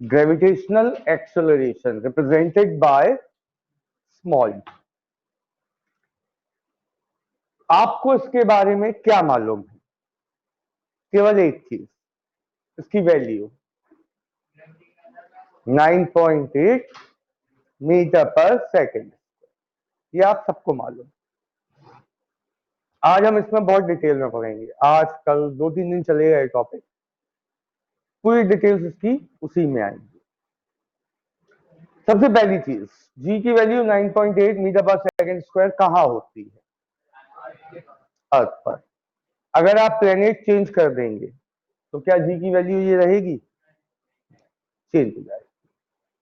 Gravitational acceleration represented by small. आपको इसके बारे में क्या मालूम है? केवल एक चीज, इसकी वैल्यू 9.8 मीटर पर सेकेंड, ये आप सबको मालूम। आज हम इसमें बहुत डिटेल में पढ़ेंगे, आज कल 2-3 दिन चलेगा ये टॉपिक, पूरी डिटेल्स इसकी उसी में आएंगी। सबसे पहली चीज, जी की वैल्यू 9.8 मीटर पर सेकेंड स्क्वायर कहाँ होती है? अर्थ पर। अगर आप प्लेनेट चेंज कर देंगे तो क्या जी की वैल्यू ये रहेगी? चेंज हो जाएगी।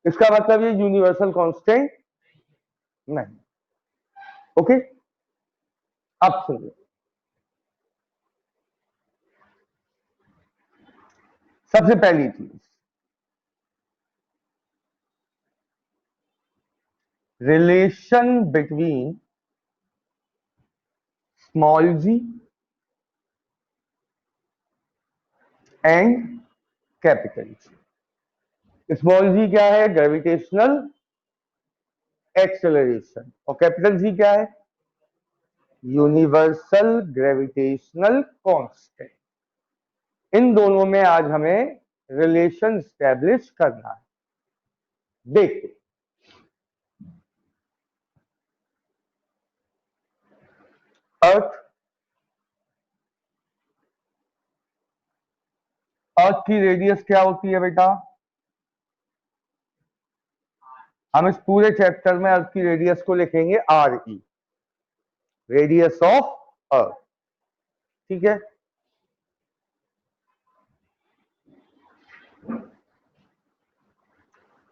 इसका मतलब ये यूनिवर्सल कांस्टेंट नहीं। ओके, अब सुनिए, सबसे पहली चीज, relation between small G and capital G. Small G क्या है? Gravitational acceleration. और कैपिटल जी क्या है? Universal gravitational constant. इन दोनों में आज हमें रिलेशन स्टैब्लिश करना है। देखिए, अर्थ की रेडियस क्या होती है बेटा? हम इस पूरे चैप्टर में अर्थ की रेडियस को लिखेंगे R E, radius of earth. ठीक है,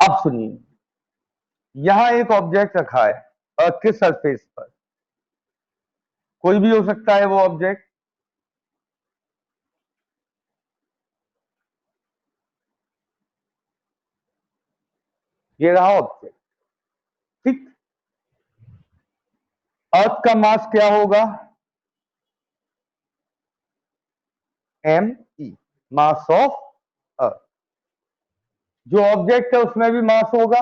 अब सुनिए, यहां एक ऑब्जेक्ट रखा है अर्थ के सरफेस पर, कोई भी हो सकता है वो ऑब्जेक्ट। ये रहा ऑब्जेक्ट, ठीक। अर्थ का मास क्या होगा? M E, mass of earth. जो ऑब्जेक्ट है उसमें भी मास होगा,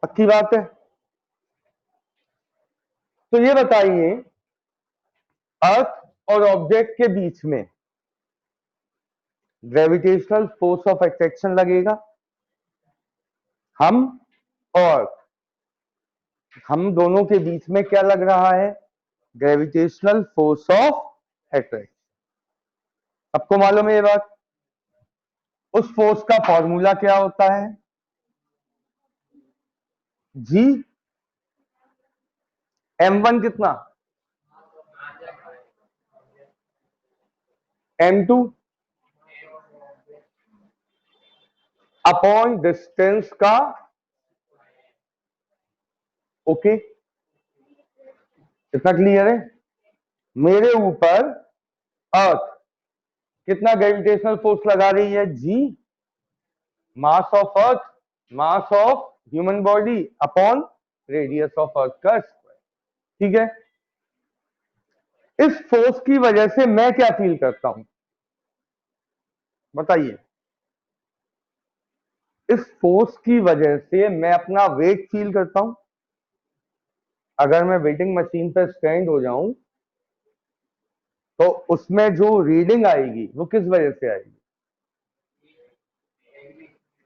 पक्की बात है। तो ये बताइए, अर्थ और ऑब्जेक्ट के बीच में ग्रेविटेशनल फोर्स ऑफ अट्रैक्शन लगेगा। हम और हम दोनों के बीच में क्या लग रहा है? Gravitational force of attraction. आपको मालूम है ये बात? उस फोर्स का फॉर्मूला क्या होता है? जी m1 कितना? m2 अपॉन डिस्टेंस का। ओके, कितना क्लियर है? मेरे ऊपर अर्थ कितना ग्रेविटेशनल फोर्स लगा रही है? G, mass of earth, mass of human body upon radius of earth का स्क्वायर। ठीक है, इस फोर्स की वजह से मैं क्या फील करता हूं बताइए? इस फोर्स की वजह से मैं अपना वेट फील करता हूं। अगर मैं वेटिंग मशीन पर स्टैंड हो जाऊं तो उसमें जो रीडिंग आएगी वो किस वजह से आएगी?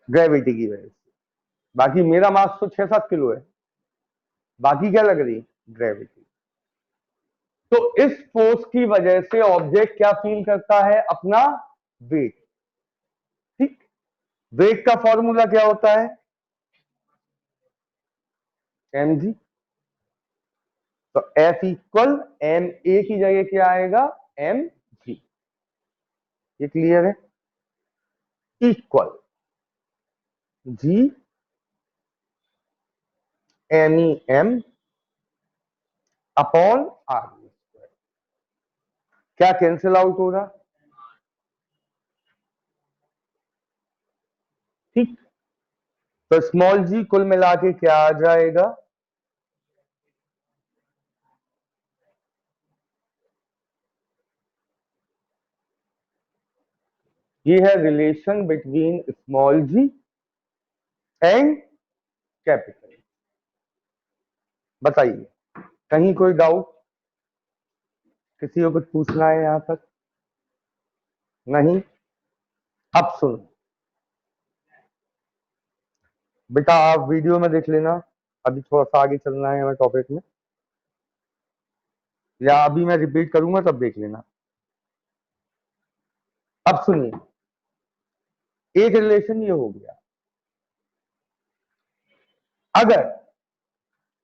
ग्रेविटी की वजह से। बाकी मेरा मास तो 6-7 किलो है, बाकी क्या लग रही? ग्रेविटी। तो इस फोर्स की वजह से ऑब्जेक्ट क्या फील करता है? अपना वेट। ठीक, वेट का फॉर्मूला क्या होता है? M G. तो F इक्वल एम ए की जगह क्या आएगा? M G. ये क्लियर है? Equal G M E M upon R. क्या कैंसिल आउट हो रहा? ठीक, तो स्मॉल जी कुल मिला के क्या आ जाएगा? ये है relation between small G and capital. बताइए, कहीं कोई डाउट? किसी को कुछ पूछना है यहां तक? नहीं? अब सुनो बेटा, आप वीडियो में देख लेना, अभी थोड़ा सा आगे चलना है हमें टॉपिक में, या अभी मैं रिपीट करूंगा तब देख लेना। अब सुनिए, एक रिलेशन ये हो गया, अगर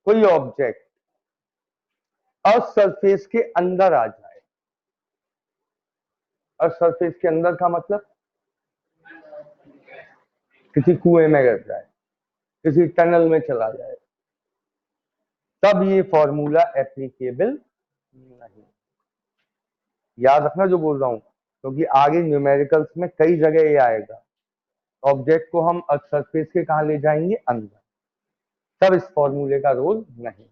कोई ऑब्जेक्ट अर्थ सरफेस के अंदर आ जाए, अर्थ सरफेस के अंदर का मतलब किसी कुएं में गिर जाए, किसी टनल में चला जाए, तब ये फॉर्मूला एप्लीकेबल नहीं। याद रखना जो बोल रहा हूं, क्योंकि आगे न्यूमेरिकल्स में कई जगह ये आएगा। ऑब्जेक्ट को हम अर्थ सरफेस के कहां ले जाएंगे? अंदर, तब इस फॉर्मूले का रोल नहीं।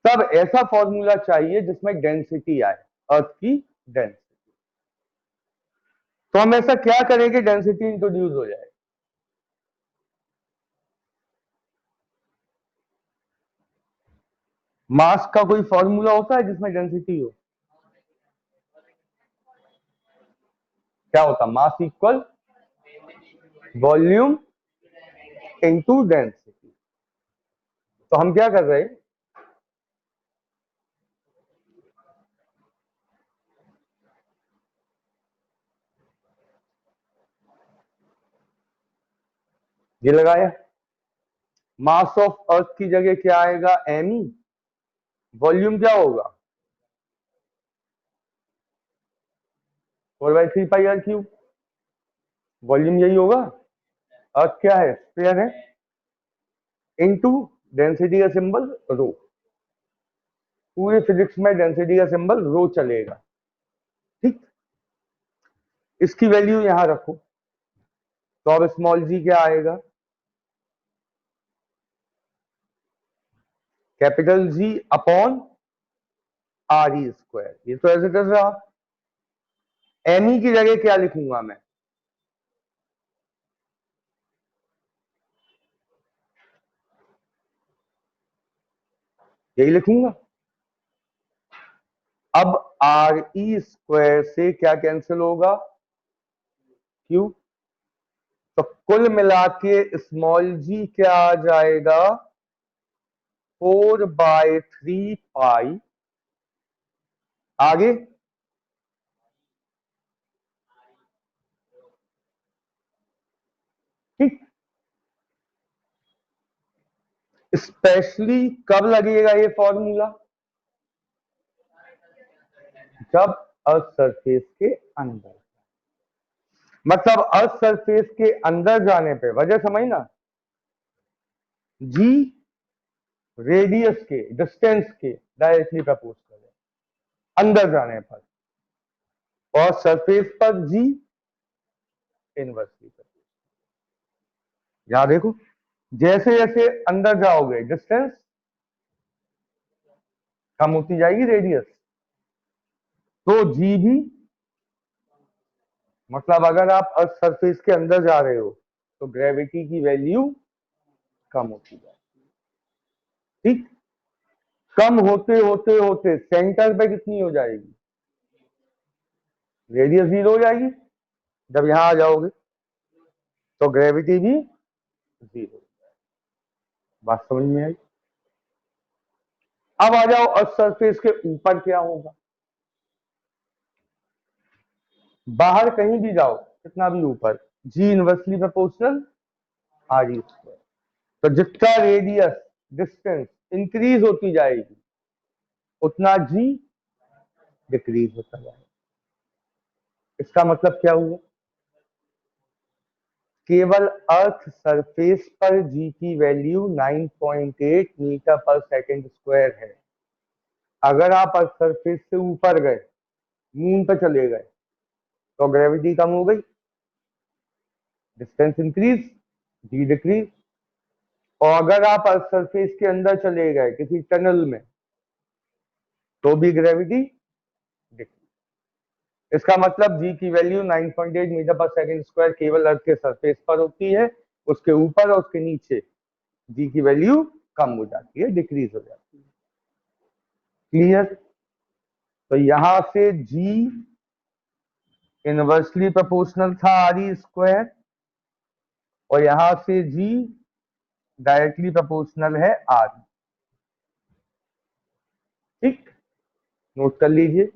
तब ऐसा फॉर्मूला चाहिए जिसमें डेंसिटी आए, अर्थ की डेंसिटी। तो हम ऐसा क्या करें कि डेंसिटी इंट्रोड्यूस हो जाए? मास का कोई फॉर्मूला होता है जिसमें डेंसिटी हो? क्या होता? Mass equal volume into density. तो हम क्या कर रहे हैं, ये लगाया, मास ऑफ अर्थ की जगह क्या आएगा? M E. वॉल्यूम क्या होगा? 4/3πr³। वॉल्यूम यही होगा। अर्थ क्या है? स्फीयर है, इनटू डेंसिटी का सिंबल रो। पूरे फिजिक्स में डेंसिटी का सिंबल रो चलेगा, ठीक। इसकी वैल्यू यहां रखो, तो अब स्मॉल जी क्या आएगा? Capital G upon R E square. ये तो ऐसे कर रहा, एम ई की जगह क्या लिखूंगा मैं? यही लिखूंगा। अब आर ई स्क्वायर से क्या कैंसिल होगा? क्यू। तो कुल मिला के स्मॉल जी क्या आ जाएगा? 4/3π। आगे ठीक। स्पेशली कब लगेगा ये फॉर्मूला? जब अर्थ सरफेस के अंदर, मतलब अर्थ सरफेस के अंदर जाने पे, वजह समझना, जी रेडियस के, डिस्टेंस के डायरेक्टली प्रपोज करें अंदर जाने पर, और सरफेस पर जी इनवर्सली प्रपोज। यहां देखो, जैसे जैसे अंदर जाओगे डिस्टेंस कम होती जाएगी, रेडियस, तो जी भी, मतलब अगर आप अर्थ सरफेस के अंदर जा रहे हो तो ग्रेविटी की वैल्यू कम होती जाएगी, ठीक। कम होते होते होते सेंटर पे कितनी हो जाएगी? रेडियस 0 हो जाएगी। जब यहां आ जाओगे तो ग्रेविटी भी 0। बात समझ में आई? अब आ जाओ अर्थ सरफेस के ऊपर क्या होगा? बाहर कहीं भी जाओ, कितना भी ऊपर, G inversely proportional R E square. तो जितना रेडियस, डिस्टेंस इंक्रीज होती जाएगी, उतना जी डिक्रीज होता जाएगा। इसका मतलब क्या हुआ? केवल अर्थ सरफेस पर जी की वैल्यू 9.8 मीटर पर सेकंड स्क्वायर है। अगर आप अर्थ सरफेस से ऊपर गए, मून पर चले गए, तो ग्रेविटी कम हो गई, डिस्टेंस इंक्रीज, जी डिक्रीज। और अगर आप अर्थ सरफेस के अंदर चले गए किसी टनल में, तो भी ग्रेविटी डिक्रीज। इसका मतलब जी की वैल्यू 9.8 मीटर पर सेकंड स्क्वायर केवल अर्थ के सरफेस पर होती है, उसके ऊपर और उसके नीचे जी की वैल्यू कम हो जाती है, डिक्रीज हो जाती है। क्लियर? तो यहां से जी इनवर्सली प्रोपोर्शनल था आर ई स्क्वायर और यहां से जी डायरेक्टली प्रोपोर्शनल है आर। ठीक, नोट कर लीजिए।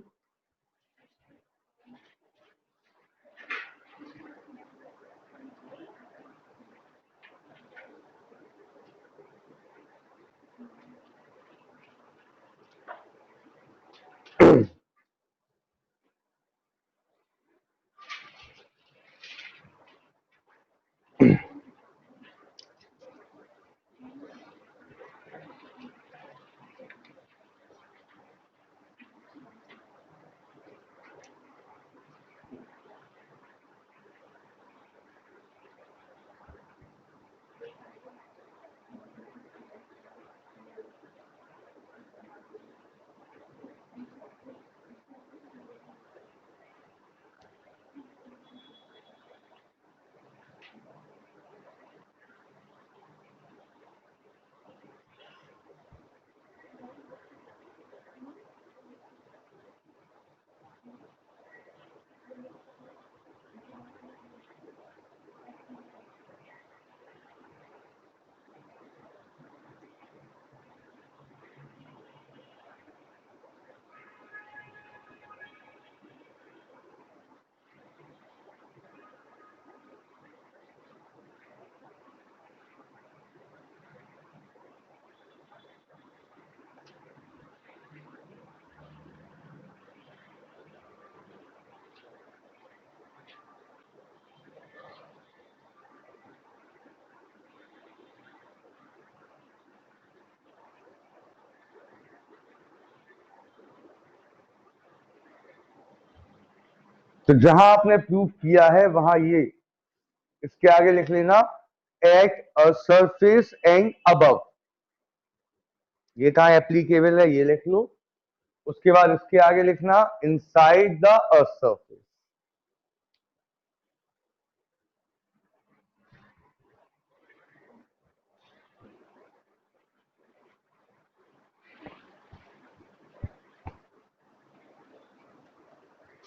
तो जहां आपने प्रूव किया है वहां ये इसके आगे लिख लेना at a surface and above, ये कहां एप्लीकेबल है ये लिख लो। उसके बाद इसके आगे लिखना inside the earth surface.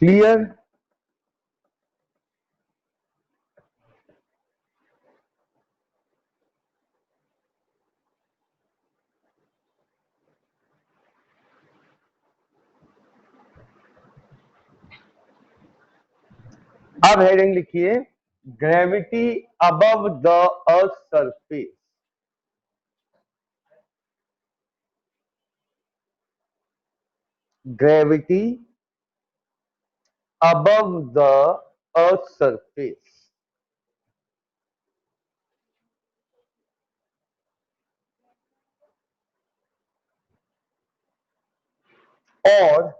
Clear? अब हेडिंग लिखिए gravity above the earth surface. Gravity above the earth surface. और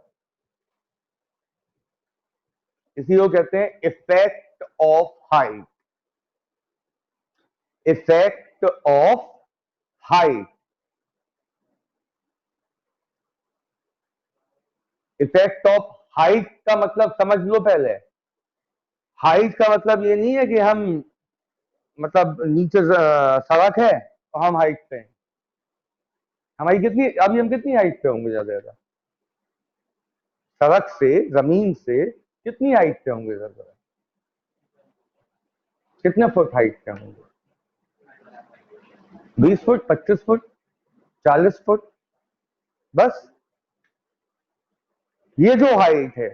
इसी को कहते हैं effect of height. Effect of height. Effect of height का मतलब समझ लो पहले। हाइट का मतलब ये नहीं है कि हम मतलब नीचे सड़क है तो हम हाइट पे हैं। हमारी कितनी अभी हम कितनी हाइट पे होंगे ज्यादा ज्यादा? सड़क से जमीन से कितनी हाइट पे होंगे ज्यादा? कितने फुट हाइट पे होंगे? 20 फुट, 25 फुट, 40 फुट, बस। ये जो हाइट है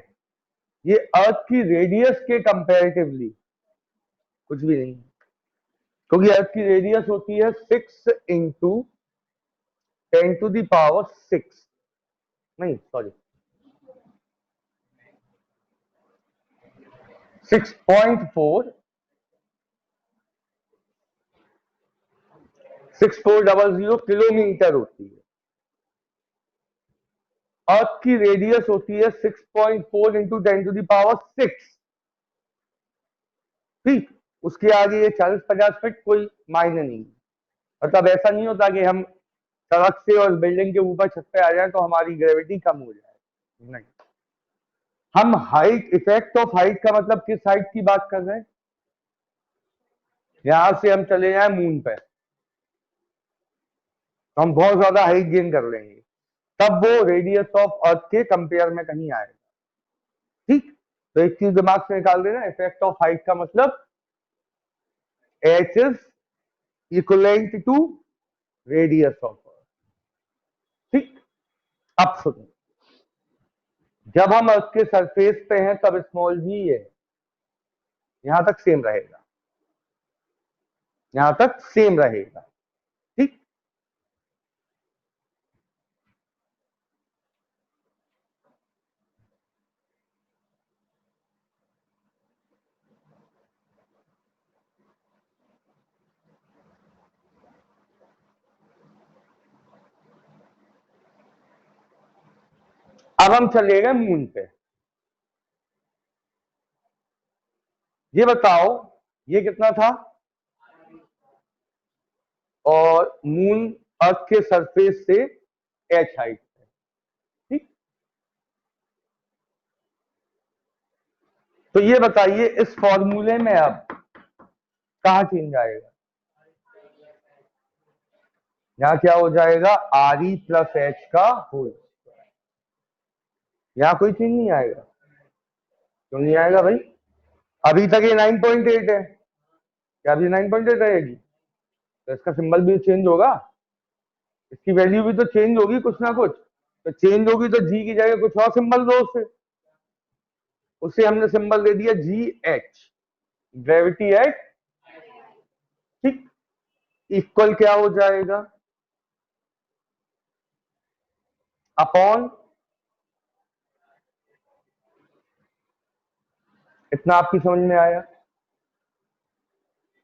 ये अर्थ की रेडियस के कंपैरेटिवली कुछ भी नहीं, क्योंकि अर्थ की रेडियस होती है 6 इंटू 10⁶, नहीं सॉरी 6.4 6400 किलोमीटर होती है। अर्थ की रेडियस होती है 6.4 इंटू 10⁶। ठीक, उसके आगे ये 40-50 फीट कोई मायने नहीं। मतलब ऐसा नहीं होता कि हम सड़क से और बिल्डिंग के ऊपर छत पे आ जाए तो हमारी ग्रेविटी कम हो जाए, नहीं। हम हाइट, इफेक्ट ऑफ हाइट का मतलब किस हाइट की बात कर रहे हैं? यहां से हम चले जाए मून पे तो हम बहुत ज्यादा हाइट गेन कर लेंगे, तब वो रेडियस ऑफ अर्थ के कंपेयर में कहीं आएगा। ठीक, तो एक चीज दिमाग से निकाल देना, इफेक्ट ऑफ हाइट का मतलब h is equivalent to radius of earth. ठीक, अब सुनो, जब हम अर्थ के सरफेस पे हैं तब स्मॉल जी है, यहां तक सेम रहेगा, यहां तक सेम रहेगा। ठीक, अब हम चले गए मून पे। ये बताओ ये कितना था, और मून अर्थ के सरफेस से एच हाइट है। ठीक, तो ये बताइए इस फॉर्मूले में अब कहां चेंज आएगा? यहां क्या हो जाएगा, आर ई प्लस एच का होल। यहां कोई चेंज नहीं आएगा, क्यों नहीं आएगा भाई? अभी तक ये 9.8 है, क्या अभी 9.8 रहेगी? तो इसका सिंबल भी चेंज होगा, इसकी वैल्यू भी तो चेंज होगी कुछ ना कुछ। तो चेंज होगी तो जी की जगह कुछ और सिंबल दो उससे, उसे हमने सिंबल दे दिया जी एच, ग्रेविटी एट। ठीक, इक्वल क्या हो जाएगा, अपॉन, इतना आपकी समझ में आया?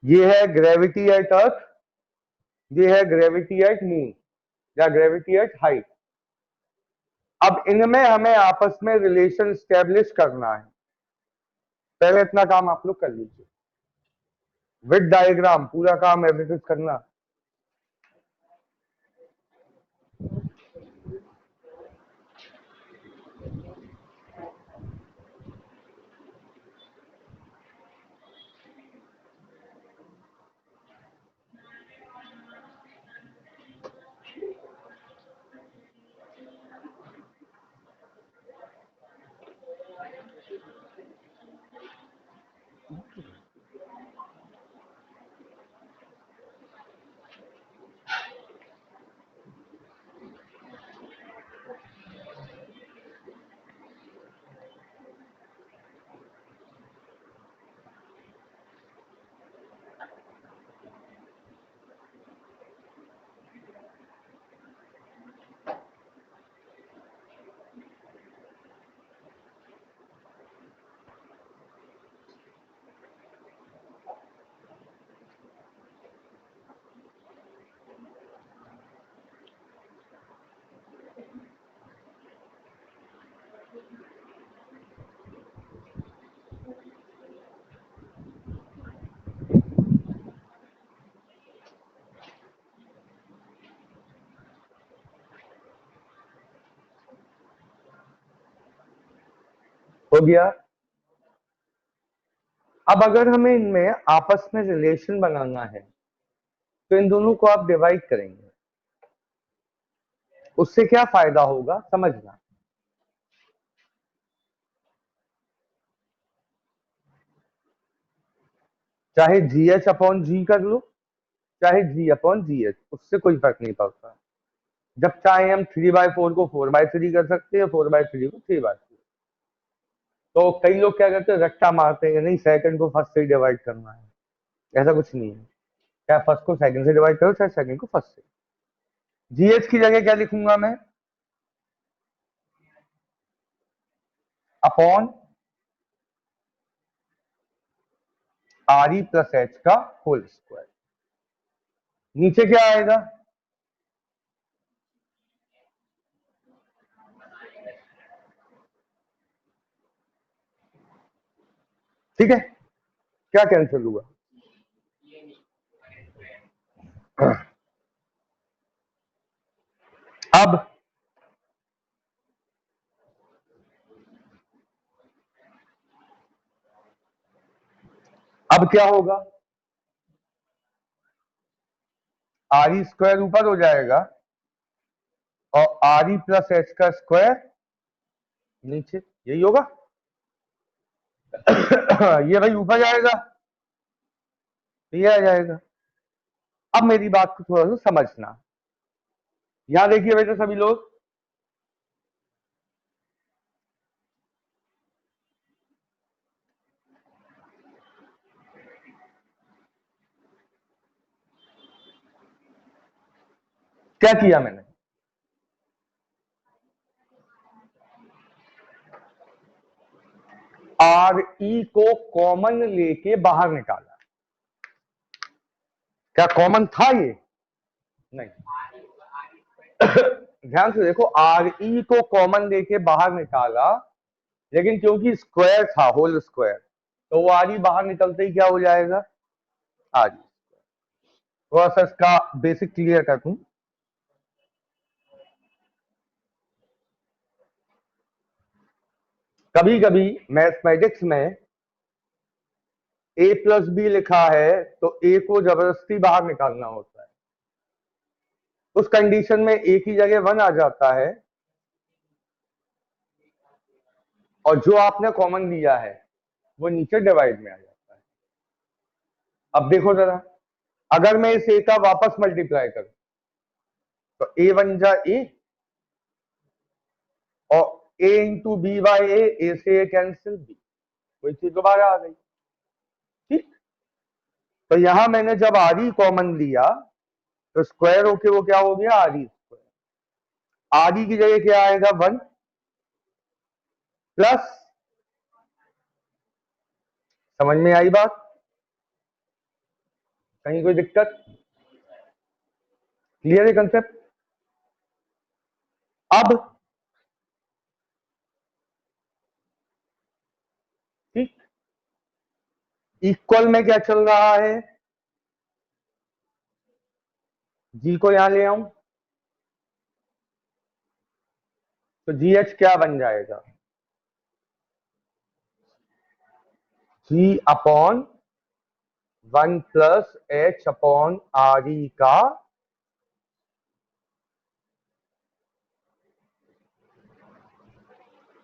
ये है ग्रेविटी एट अर्थ, ये है ग्रेविटी एट मून या ग्रेविटी एट हाइट। अब इनमें हमें आपस में रिलेशन स्टैब्लिश करना है, पहले इतना काम आप लोग कर लीजिए, विद डायग्राम पूरा काम एवरेज करना। हो गया? अब अगर हमें इनमें आपस में रिलेशन बनाना है तो इन दोनों को आप डिवाइड करेंगे, उससे क्या फायदा होगा समझना। चाहे जी एच अपॉन जी कर लो, चाहे जी अपॉन जी एच, उससे कोई फर्क नहीं पड़ता। जब चाहे हम 3/4 को 4/3 कर सकते हैं, 4/3 को 3/4। तो कई लोग क्या करते हैं, रट्टा मारते हैं, नहीं सेकंड को फर्स्ट से डिवाइड करना है। ऐसा कुछ नहीं है, चाहे फर्स्ट को सेकंड से डिवाइड करो, चाहे सेकंड को फर्स्ट से। जीएच की जगह क्या लिखूंगा मैं, upon R E plus H का होल स्क्वायर। नीचे क्या आएगा, ठीक है? क्या कैंसिल हुआ, अब अब क्या होगा, आर ई स्क्वायर ऊपर हो जाएगा और आर ई प्लस एच का स्क्वायर नीचे, यही होगा। ये भाई ऊपर जाएगा तो ये आ जाएगा। अब मेरी बात को थोड़ा सा समझना, यहां देखिए बेटे सभी लोग, क्या किया मैंने, आर ई को कॉमन लेके बाहर निकाला। क्या कॉमन था ये, नहीं। ध्यान से देखो, आर ई को कॉमन लेके बाहर निकाला, लेकिन क्योंकि स्क्वायर था, होल स्क्वायर, तो वो आर ई बाहर निकलते ही क्या हो जाएगा, आर ई। थोड़ा सा इसका बेसिक क्लियर कर दूं, कभी कभी मैथमेटिक्स में ए प्लस बी लिखा है तो ए को जबरदस्ती बाहर निकालना होता है, उस कंडीशन में ए की जगह 1 आ जाता है और जो आपने कॉमन लिया है वो नीचे डिवाइड में आ जाता है। अब देखो जरा, अगर मैं इस ए का वापस मल्टीप्लाई करूं तो ए बन जा ए, और ए इंटू बी बाई ए से ए कैंसिल, बी, कोई चीज दोबारा आ गई। ठीक, तो यहां मैंने जब आर ई कॉमन लिया तो स्क्वायर होके वो क्या हो गया, are E square. R E की जगह क्या आएगा, 1 प्लस, समझ में आई बात, कहीं कोई दिक्कत, क्लियर है कंसेप्ट। अब ठीक, इक्वल में क्या चल रहा है, जी को यहां ले आऊं तो जी एच क्या बन जाएगा, G upon 1 plus H upon R E का,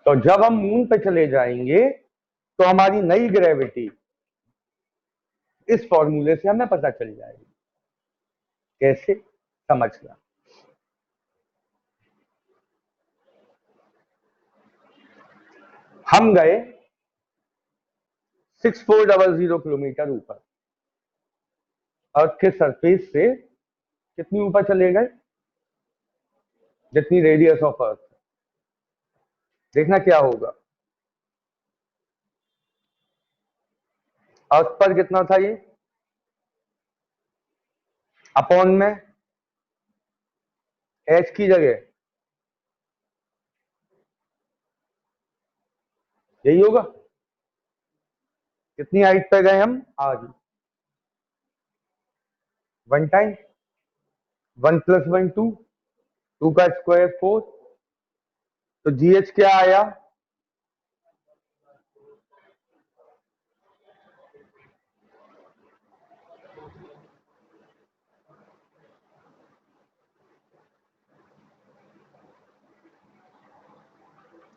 तो जब हम मून पे चले जाएंगे तो हमारी नई ग्रेविटी इस फॉर्मूले से हमें पता चल जाएगी। कैसे, समझना, हम गए 6400 किलोमीटर ऊपर, अर्थ के सरफेस से कितनी ऊपर चले गए, जितनी रेडियस ऑफ अर्थ। देखना क्या होगा, अर्थ पर कितना था ये, अपॉन में एच की जगह यही होगा, कितनी हाइट पे गए हम, आज 1 टाइम 1 प्लस 1 2, 2 का स्क्वायर 4, तो जीएच क्या आया,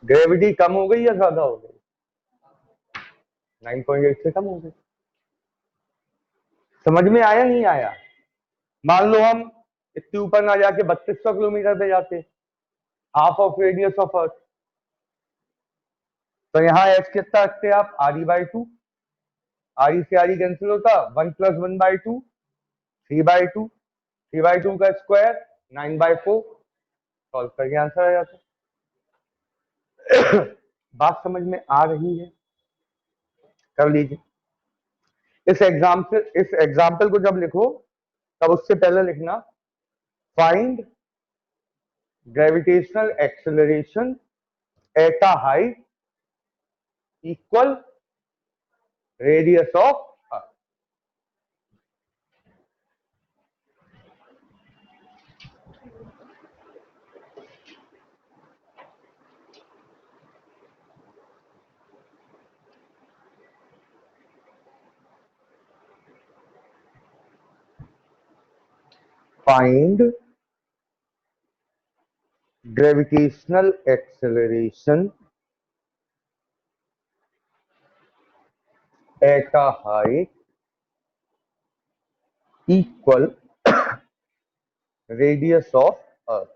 ग्रेविटी कम हो गई या ज्यादा हो गई, 9.8 से कम हो गई। समझ में आया नहीं आया, मान लो हम इतने ऊपर ना जाके 3200 किलोमीटर पे जाते, हाफ ऑफ रेडियस ऑफ अर्थ, तो यहाँ एच कितना रखते आप, R E by two, R E से आर ई कैंसिल होता, 1 प्लस 1 बाई टू, 3/2, 3/2 का स्क्वायर 9/4, सॉल्व करके आंसर आ जाता। बात समझ में आ रही है, कर लीजिए। इस एग्जाम्पल को जब लिखो तब उससे पहले लिखना, find gravitational acceleration at a height equal radius of earth. Find gravitational acceleration at a height equal radius of earth.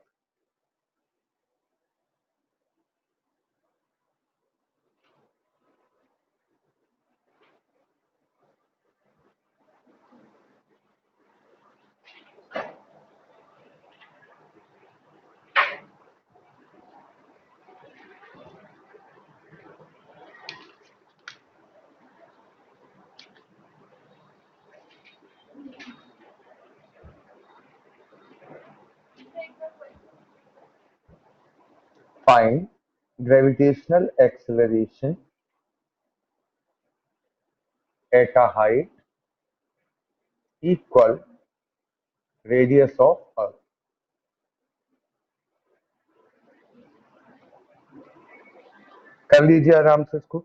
Find gravitational acceleration at a height equal radius of Earth। कर लीजिए आराम से इसको।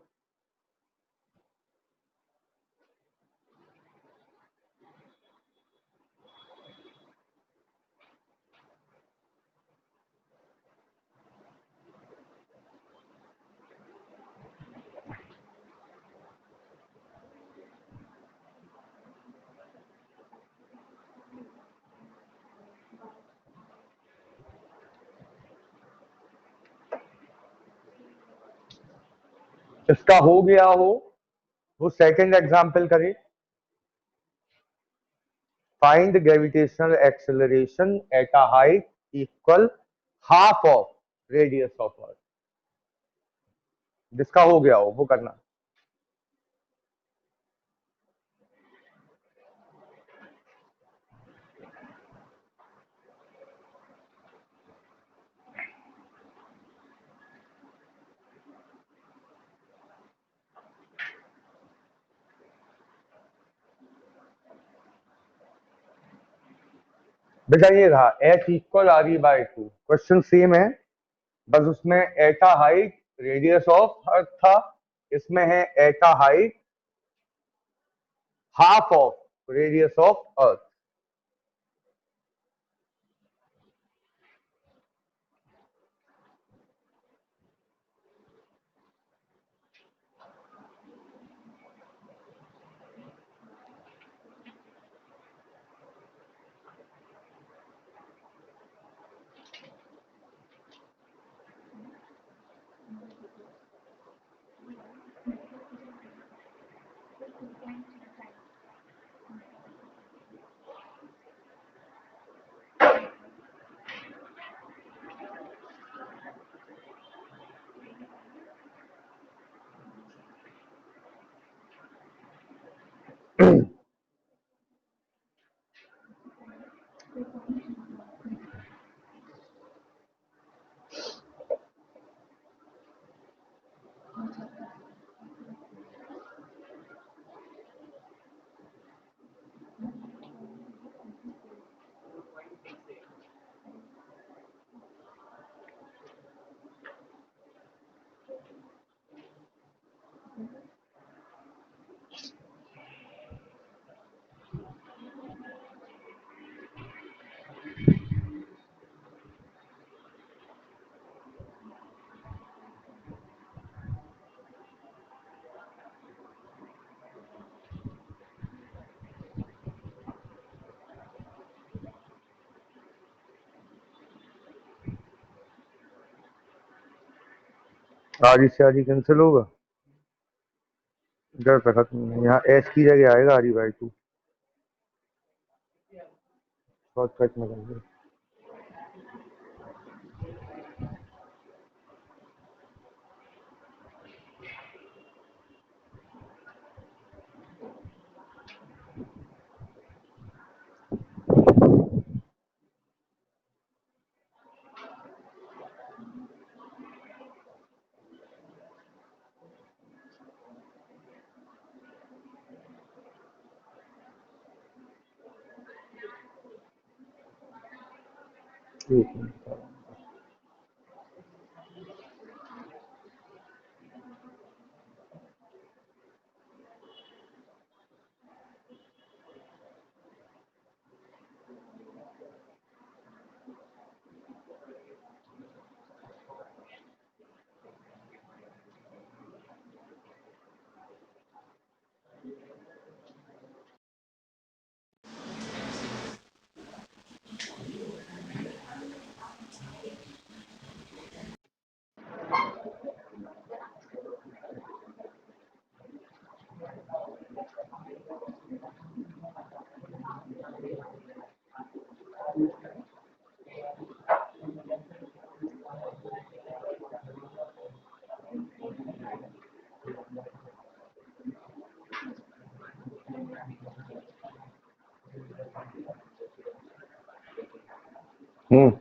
इसका हो गया हो वो सेकंड एग्जांपल करें। Find gravitational acceleration at a height equal half of radius of अर्थ। जिसका हो गया हो वो करना। बेटा ये रहा h equal R E by 2। Question same है, बस उसमें at a height radius of अर्थ था, इसमें है at a height half of radius of अर्थ। आरी से आरी कैंसिल होगा, इधर पे खत्म है। यहाँ एच की जगह आएगा आरी बाई 2। शॉर्टकट में कर दो। एक मिनट। हम्म